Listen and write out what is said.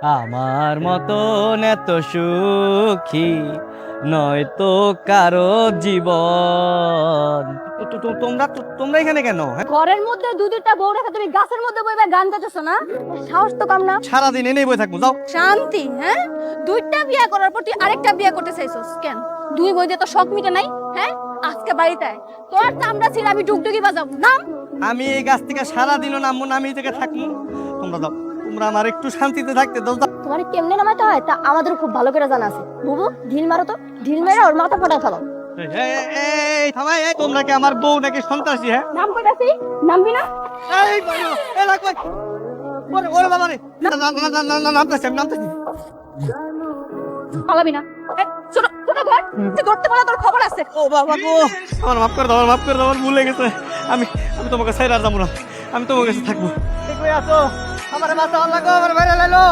আমার মতন এত সুখী নয়তো কারো জীবন। তোমরা এখানে কেন? হ্যাঁ? ঘরের মধ্যে দুটা বউ রেখে তুমি গাছের মধ্যে বইবে গান গাইতেছো না? সাহস তো কম না। সারাদিন এনেই বই থাকবো, যাও। শান্তি, হ্যাঁ? দুইটা বিয়ে করার পর তুই আরেকটা বিয়ে করতে চাইছস কেন? দুই বই দিয়ে তো শখ মিটে নাই, হ্যাঁ? আজকে বাড়িতে আয়, তোর চামড়া ছিঁড়ে আমি ডুগডুগি বাজাবো। নাম। আমি এই গাছ থেকে সারাদিনও নামবো না, আমি এই থেকে থাকবো। তোমরা যাও, তোমরা আমার একটু শান্তিতে থাকতে দাও, যাও। তোমার কেমনে নামাইতে হয় তা আমাদের খুব ভালো করে জানা আছে। বুবু ঢিল মারো তো, ঢিল মেরে ওর মাথা ফাটাই ফেলো। এই থামাই, তোমরা কি আমার বউ নাকি সন্ত্রাসী? হ্যাঁ, নাম কইতাছি, নামবি না? এই বাবা, এই রাখ ভাই। ওরে বাবা রে, নামতেছি, আমি নামতেছি। পালাবি না? ছোট ছোট ঘর, তুই ধরতে পারলে তোর খবর আছে। ও বাবা গো, আমার মাফ করে দাও, আমার মাফ করে দাও, আমার ভুল হয়ে গেছে। আমি আমি তোমাকে ছাইরা আর যাবো না, আমি তোমার কাছে থাকবো। ঠিক হয়ে আছো? আমার বাঁচাও, আল্লাহ গো, আমার বাইরে লাইলো।